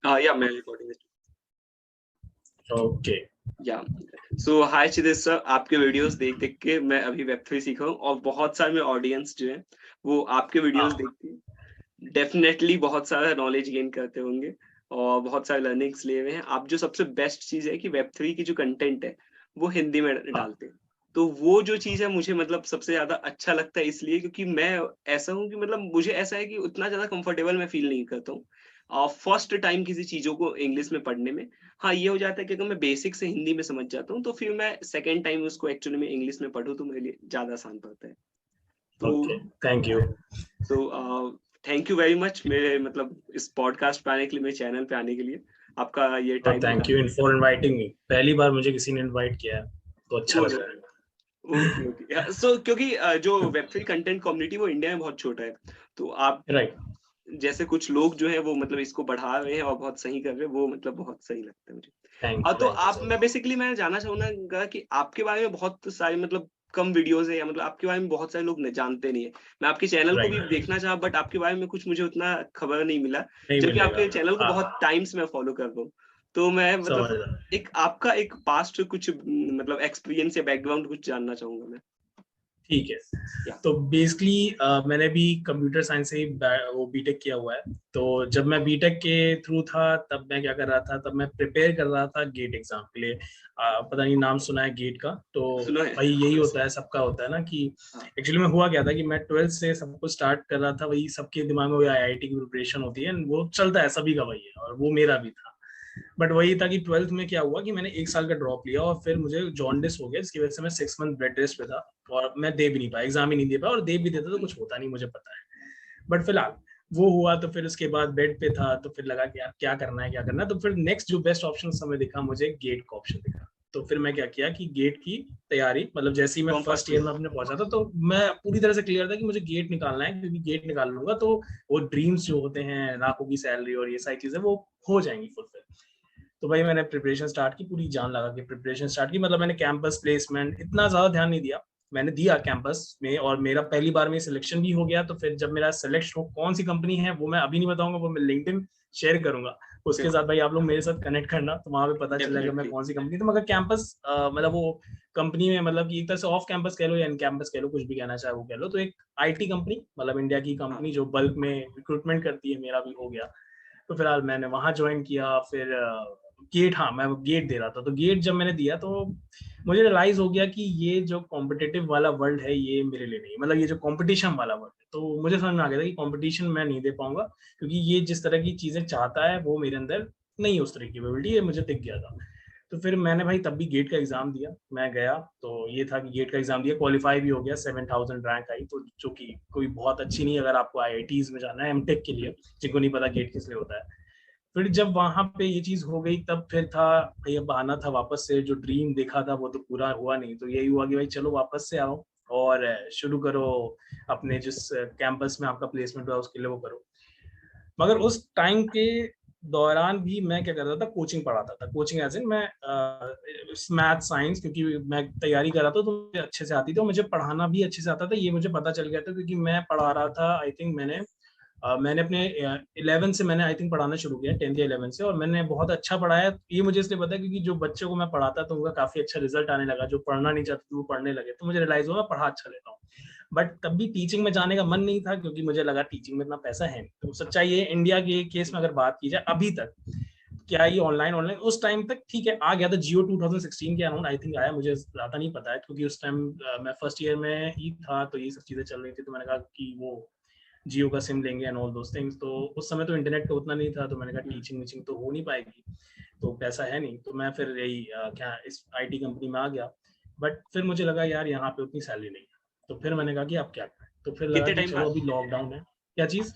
या मैं recording. Okay. या सो हाय क्षितिज सर, आपके वीडियोस देख देख के मैं अभी वेब3 सीखा हूँ, और बहुत सारे मेरे ऑडियंस जो है वो आपके वीडियोस हाँ देखते हैं, डेफिनेटली बहुत सारा नॉलेज गेन करते होंगे और बहुत सारे लर्निंग्स लिए हुए हैं। आप जो सबसे बेस्ट चीज है कि वेब3 की जो कंटेंट है वो हिंदी में हाँ। डालते हैं। तो वो जो चीज है मुझे मतलब सबसे ज्यादा अच्छा लगता है, इसलिए क्योंकि मैं ऐसा हूँ कि मतलब मुझे ऐसा है कि उतना ज्यादा कंफर्टेबल मैं फील नहीं करता हूँ फर्स्ट टाइम किसी चीजों को इंग्लिश में पढ़ने में। हाँ, ये हो जाता है कि अगर मैं बेसिक से हिंदी में समझ जाता हूँ तो फिर मैं सेकेंड टाइम उसको एक्चुअली में इंग्लिश में पढूं तो मेरे लिए ज्यादा आसान पड़ता है। ओके, तो thank you. So thank you very much मेरे मतलब इस पॉडकास्ट पे आने के लिए, मेरे चैनल पे आने के लिए, आपका ये और टाइम थैंक यू निकालने फॉर इनवाइटिंग मी। पहली बार मुझे किसी ने इनवाइट किया है, तो के अच्छा लग लिए। रहा है। ओके ओके, सो क्योंकि जो वेब3 कंटेंट कम्युनिटी वो इंडिया में बहुत छोटा है, तो आप राइट। जैसे कुछ लोग जो है वो मतलब इसको बढ़ा रहे हैं और बहुत सही कर रहे हैं, वो मतलब बहुत सही लगता है मुझे। हाँ, तो थैंक यू आप सो मैं मच। बेसिकली मैं जानना चाहूंगा कि आपके बारे में बहुत सारे मतलब कम वीडियोस है, या मतलब आपके बारे में बहुत सारे लोग जानते नहीं है। मैं आपके चैनल को भी राइट। देखना चाहा, बट आपके बारे में कुछ मुझे उतना खबर नहीं मिला, नहीं जबकि मिलेगा। आपके चैनल को हाँ बहुत हाँ, टाइम से मैं फॉलो कर रहा हूँ। तो मैं समझ मतलब रहा। एक आपका एक पास्ट कुछ मतलब एक्सपीरियंस या बैकग्राउंड कुछ जानना चाहूंगा मैं। ठीक है। या तो बेसिकली मैंने भी कंप्यूटर साइंस से ही वो बीटेक किया हुआ है। तो जब मैं बीटेक के थ्रू था तब मैं क्या कर रहा था, तब मैं प्रिपेयर कर रहा था गेट एग्जाम के लिए। पता नहीं नाम सुना है गेट का? तो सुनो है। भाई यही होता है, सबका होता है ना कि हाँ एक्चुअली में हुआ क्या था कि मैं 12th से सब कुछ स्टार्ट कर रहा था, वही सबके दिमाग में वही आईआईटी की प्रिपरेशन होती है, वो चलता है सभी का वही है, और वो मेरा भी था। बट वही था कि 12th में क्या हुआ कि मैंने एक साल का ड्रॉप लिया और फिर मुझे जॉन्डिस हो गया, जिसकी वजह से मैं 6 मंथ बेड रेस्ट पे था और मैं दे भी नहीं पाया, एग्जाम ही नहीं दे पाया, और दे भी देता तो कुछ होता नहीं, मुझे पता है। बट फिलहाल वो हुआ, तो फिर उसके बाद बेड पे था, तो फिर लगा कि यार क्या करना है क्या करना है, तो फिर नेक्स्ट जो बेस्ट ऑप्शन समय दिखा मुझे, गेट का ऑप्शन दिखा। तो फिर मैं क्या किया कि गेट की तैयारी, मतलब जैसे ही मैं from first first year year. में अपने पहुंचा था, तो मैं पूरी तरह से क्लियर था कि मुझे गेट निकालना है, क्योंकि गेट निकाल लूंगा तो वो ड्रीम्स जो होते हैं, लाखों की सैलरी और ये सारी चीजें, वो हो जाएंगी फुलफिल। तो भाई मैंने प्रिपरेशन स्टार्ट की, पूरी जान लगा के प्रिपरेशन स्टार्ट की, मतलब मैंने कैंपस प्लेसमेंट इतना ज्यादा ध्यान नहीं दिया। मैंने दिया कैंपस में और मेरा पहली बार में सिलेक्शन भी हो गया। तो फिर जब मेरा सिलेक्ट हो, कौन सी कंपनी है वो मैं अभी नहीं बताऊंगा, वो मैं लिंक्डइन शेयर करूंगा। उसके साथ भाई आप लोग मेरे साथ कनेक्ट करना, तो वहां पे पता चलेगा मैं डेफिनेटली। कौन सी कंपनी। तो मगर कैंपस मतलब वो कंपनी में, मतलब कि एक तरह से ऑफ कैंपस कह लो या इन कैंपस कह लो, कुछ भी कहना चाहे वो कह लो, तो एक आईटी कंपनी, मतलब इंडिया की हाँ कंपनी जो बल्क में रिक्रूटमेंट करती है, मेरा भी हो गया। तो फिलहाल मैंने वहां ज्वाइन किया। फिर गेट, हाँ मैं गेट दे रहा था, तो गेट जब मैंने दिया तो मुझे रियलाइज हो गया कि ये जो कॉम्पिटिटिव वाला वर्ल्ड है ये मेरे लिए नहीं, मतलब ये जो कंपटीशन वाला वर्ल्ड है, तो मुझे समझ में आ गया था कि कंपटीशन मैं नहीं दे पाऊंगा, क्योंकि ये जिस तरह की चीजें चाहता है वो मेरे अंदर नहीं है, उस तरह की एबिलिटी, ये मुझे दिख गया था। तो फिर मैंने भाई तब भी गेट का एग्जाम दिया, मैं गया। तो ये था कि गेट का एग्जाम दिया, क्वालिफाई भी हो गया, 7000 रैंक आई, तो जो कि कोई बहुत अच्छी नहीं अगर आपको आईआईटीज में जाना है एमटेक के लिए, जिनको नहीं पता गेट किस लिए होता है। फिर जब वहां पे ये चीज हो गई, तब फिर था भाई, अब आना था वापस से, जो ड्रीम देखा था वो तो पूरा हुआ नहीं, तो यही हुआ कि भाई चलो वापस से आओ और शुरू करो अपने जिस कैंपस में आपका प्लेसमेंट हुआ उसके लिए वो करो। मगर उस टाइम के दौरान भी मैं क्या करता था, कोचिंग पढ़ाता था। कोचिंग एज इन मैं मैथ साइंस, क्योंकि मैं तैयारी कर रहा था तो मुझे अच्छे से आती थी, और मुझे पढ़ाना भी अच्छे से आता था, ये मुझे पता चल गया था, क्योंकि मैं पढ़ा रहा था। आई थिंक मैंने अपने 11 से मैंने आई थिंक पढ़ाना शुरू किया, 10th या 11 से, और मैंने बहुत अच्छा पढ़ाया। ये मुझे इसलिए पता है क्योंकि जो बच्चों को मैं पढ़ाता तो उनका काफी अच्छा रिजल्ट आने लगा, जो पढ़ना नहीं चाहते थे वो पढ़ने लगे, तो मुझे रियलाइज हुआ मैं पढ़ा अच्छा लेता हूँ। बट तब भी टीचिंग में जाने का मन नहीं था, क्योंकि मुझे लगा टीचिंग में इतना पैसा है नहीं। तो सच्चाई ये, इंडिया के केस में अगर बात की जाए अभी तक, क्या ये ऑनलाइन ऑनलाइन उस टाइम तक ठीक है आ गया था, जियो 2016 के अराउंड आई थिंक आया, मुझे ज्यादा नहीं पता है, क्योंकि उस टाइम मैं फर्स्ट ईयर में ही था, तो ये सब चीजें चल रही थी, तो मैंने कहा कि वो जियो का सिम लेंगे एंड ऑल दोस थिंग्स। तो उस समय तो इंटरनेट का उतना नहीं था, तो मैंने कहा टीचिंग वीचिंग तो हो नहीं पाएगी, तो पैसा है नहीं, तो मैं फिर यही क्या इस आईटी कंपनी में आ गया। बट फिर मुझे लगा यार यहाँ पे उतनी सैलरी नहीं है, तो फिर मैंने कहा कि अब क्या करें, तो फिर लगा कितने कि टाइम चलो बाद अभी लॉकडाउन है। क्या चीज?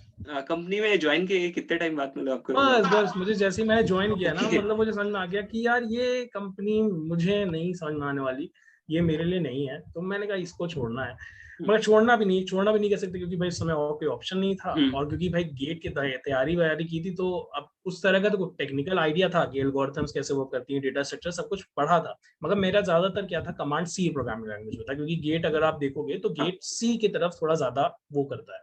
कंपनी में ज्वाइन किए, कितने टाइम बाद मतलब आपको बस रियलाइज? बस मुझे जैसे ही मैंने ज्वाइन किया ना, ओके। मतलब मुझे समझ में आ गया कि यार ये कंपनी मुझे नहीं समझ में आने वाली, ये मेरे लिए नहीं है, तो मैंने कहा इसको छोड़ना है। मगर छोड़ना भी नहीं कह सकते, क्योंकि भाई इस समय और कोई ऑप्शन नहीं था, और क्योंकि भाई गेट की तैयारी वैयारी की थी, तो अब उस तरह का तो टेक्निकल आइडिया था कि एल्गोरिथम्स कैसे वर्क करती हैं, डेटा स्ट्रक्चर सब कुछ पढ़ा था। मगर मेरा ज्यादातर क्या था, कमांड सी प्रोग्रामिंग लैंग्वेज में था, क्योंकि गेट अगर आप देखोगे तो गेट सी की तरफ थोड़ा ज्यादा वो करता है।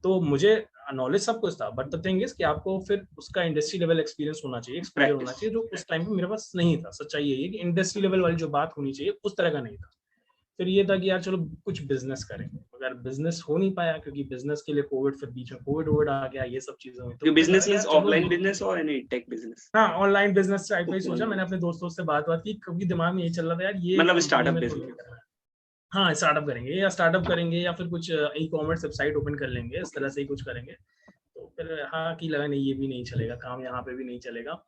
तो मुझे नॉलेज सब कुछ था, बट द थिंग इज कि आपको फिर उसका इंडस्ट्री लेवल एक्सपीरियंस होना चाहिए, एक्सपोजर होना चाहिए, जो उस टाइम पे मेरे पास नहीं था। सच्चाई यही है कि इंडस्ट्री लेवल वाली जो बात होनी चाहिए उस तरह का नहीं था। फिर ये था कि यार चलो कुछ बिजनेस करेंगे, मगर बिजनेस हो नहीं पाया क्योंकि बिजनेस के लिए कोविड, फिर बीच में कोविड आ गया, ये सब चीजें हुई, तो फिर लगा बिजनेस यार मींस चलो ऑफलाइन बिजनेस और एनी टेक बिजनेस? हाँ ऑनलाइन बिजनेस टाइप का ही ओके, सोचा। मैंने अपने दोस्तों से बात की, कभी दिमाग में यही चल रहा था यार ये मतलब कंपनी स्टार्टअप में तो नहीं बेसिकली। करना है। हाँ स्टार्टअप करेंगे, या स्टार्टअप करेंगे या फिर कुछ ई कॉमर्स वेबसाइट ओपन कर लेंगे, इस ओके। तरह से ही कुछ करेंगे। तो फिर हाँ कि लगा नहीं ये भी नहीं चलेगा, काम यहाँ पे भी नहीं चलेगा।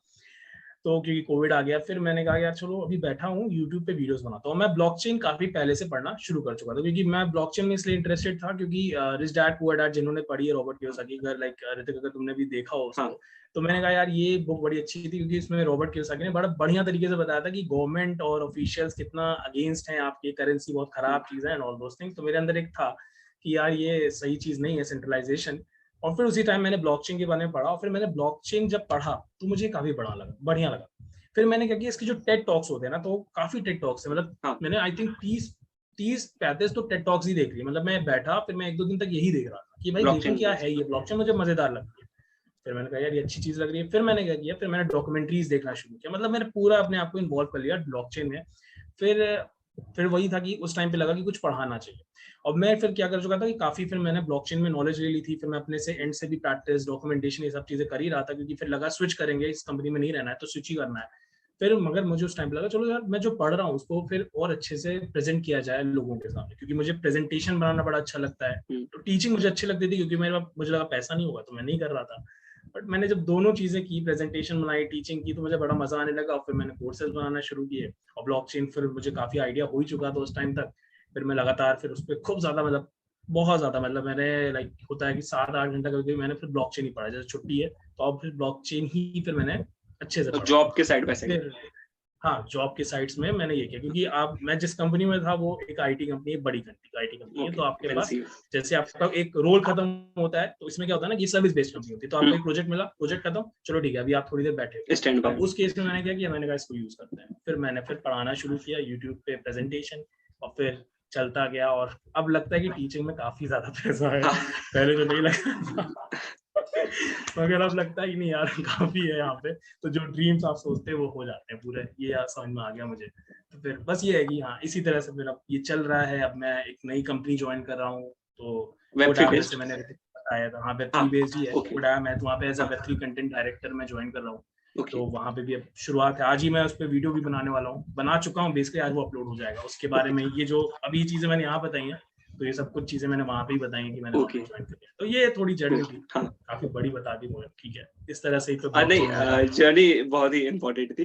तो क्योंकि कोविड आ गया, फिर मैंने कहा यार चलो अभी बैठा हूँ यूट्यूब पे वीडियोस बनाता हूँ। मैं ब्लॉकचेन काफी पहले से पढ़ना शुरू कर चुका था, क्योंकि मैं ब्लॉकचेन में इसलिए इंटरेस्टेड था क्योंकि रिच डैड पुअर डैड जिन्होंने पढ़ी है रॉबर्ट कियोसाकी, अगर लाइक ऋतिक अगर तुमने भी देखा हो हाँ। उसको, तो मैंने कहा यार ये बुक बड़ी अच्छी थी, क्योंकि इसमें रॉबर्ट कियोसाकी ने बड़ा बढ़िया तरीके से बताया था कि गवर्नमेंट और ऑफिशियल्स कितना अगेंस्ट हैं आपके, करेंसी बहुत खराब चीज है एंड ऑल दोस थिंग्स। तो मेरे अंदर एक था कि यार ये सही चीज नहीं है सेंट्रलाइजेशन। और फिर उसी टाइम मैंने ब्लॉकचेन के बारे में पढ़ा, और फिर मैंने ब्लॉकचेन जब पढ़ा तो मुझे काफी बढ़िया लगा। फिर मैंने क्या किया, इसके जो टेड टॉक्स होते हैं ना, तो काफी टेड टॉक्स है, मतलब हाँ। मैंने आई थिंक 30-35 तो टेड टॉक्स ही देख ली। मतलब मैं बैठा, फिर मैं 1-2 दिन तक यही देख रहा था कि भाई देखो ब्लॉकचेन क्या बेस्ड। है ये ब्लॉकचेन, मुझे मजेदार लगती है। फिर मैंने कहा यार ये अच्छी चीज लग रही है। फिर मैंने क्या किया, फिर मैंने डॉक्यूमेंट्रीज देखना शुरू किया, मतलब मैंने पूरा अपने आप को इन्वॉल्व कर लिया ब्लॉकचेन में। फिर फिर वही था कि उस टाइम पे लगा कि कुछ पढ़ाना चाहिए। और मैं फिर क्या कर चुका था कि काफी फिर मैंने ब्लॉकचेन में नॉलेज ले ली थी, फिर मैं अपने से एंड से भी प्रैक्टिस डॉक्यूमेंटेशन ये सब चीजें कर ही रहा था, क्योंकि फिर लगा स्विच करेंगे, इस कंपनी में नहीं रहना है तो स्विच ही करना है। फिर मगर मुझे उस टाइम पे लगा चलो यार मैं जो पढ़ रहा हूँ उसको फिर और अच्छे से प्रेजेंट किया जाए लोगों के सामने, क्योंकि मुझे प्रेजेंटेशन बनाना बड़ा अच्छा लगता है। तो टीचिंग मुझे अच्छी लगती थी, क्योंकि मेरे पास मुझे लगा पैसा नहीं होगा तो मैं नहीं कर रहा था। बट मैंने जब दोनों चीजें की, प्रेजेंटेशन बनाई, टीचिंग की, तो मुझे बड़ा मजा आने लगा। और फिर मैंने कोर्सेज बनाना शुरू किए, और ब्लॉकचेन फिर मुझे काफी आइडिया हो ही चुका था उस टाइम तक। फिर मैं लगातार फिर उस पर खूब ज्यादा, मतलब बहुत ज्यादा, मतलब मैंने लाइक होता है कि 7-8 घंटा कभी मैंने फिर ब्लॉकचेन ही पढ़ा, जैसे छुट्टी है तो अब फिर ब्लॉकचेन ही फिर मैंने अच्छे से और पढ़ा। जॉब के साइड बाय साइड? फिर हाँ जॉब के साइट्स में मैंने ये किया, क्योंकि आप मैं जिस कंपनी में था वो एक आईटी कंपनी है, बड़ी आईटी कंपनी है। ओके, तो आपके पास एमएनसी। जैसे आपका एक रोल खत्म होता है, तो इसमें क्या होता है ना कि सर्विस बेस्ड कंपनी होती है, तो आपको एक प्रोजेक्ट मिला, प्रोजेक्ट खत्म, चलो ठीक है अभी आप थोड़ी देर बैठे स्टैंड हो। बाय। अब उस केस में मैंने क्या किया, मैंने कहा इसको यूज करते हैं। फिर मैंने फिर पढ़ाना शुरू किया यूट्यूब पे प्रेजेंटेशन, और फिर चलता गया। और अब लगता है कि टीचिंग में काफी ज्यादा पैसा है, हाँ। पहले तो नहीं लगता था मगर अब लगता है कि नहीं यार काफी है यहाँ पे, तो जो ड्रीम्स आप सोचते हैं वो हो जाते हैं पूरे, ये यार समझ में आ गया मुझे। तो फिर बस ये है कि हाँ इसी तरह से फिर अब ये चल रहा है। अब मैं एक नई कंपनी ज्वाइन कर रहा हूँ, तो वेब थ्री कोडाब, जैसे बेस्ड? मैंने बताया था, हाँ वेब3 हाँ। बेस्ड ही है ओके। कोडाब। मैं तो वहाँ पे एज अ हाँ। वेब3 कंटेंट डायरेक्टर मैं ज्वाइन कर रहा हूँ। ओके। तो वहाँ पे भी अब शुरुआत है, आज ही मैं उस पर वीडियो भी बनाने वाला हूँ, बना चुका हूँ बेसिकली, आज वो अपलोड हो जाएगा। उसके बारे ओके। में ये जो अभी चीजें मैंने यहाँ बताई हैं, तो ये सब कुछ चीजें मैंने वहाँ पे ही बताई हैं कि मैंने वहाँ पे ओके। ज्वाइन कर लिया। तो ये थोड़ी जर्नी थी, हाँ। काफी बड़ी बता दी मुझे, ठीक है। इस तरह से ही तो ब्लॉकचेन में मेरा नहीं, जर्नी बहुत ही इम्पोर्टेंट थी।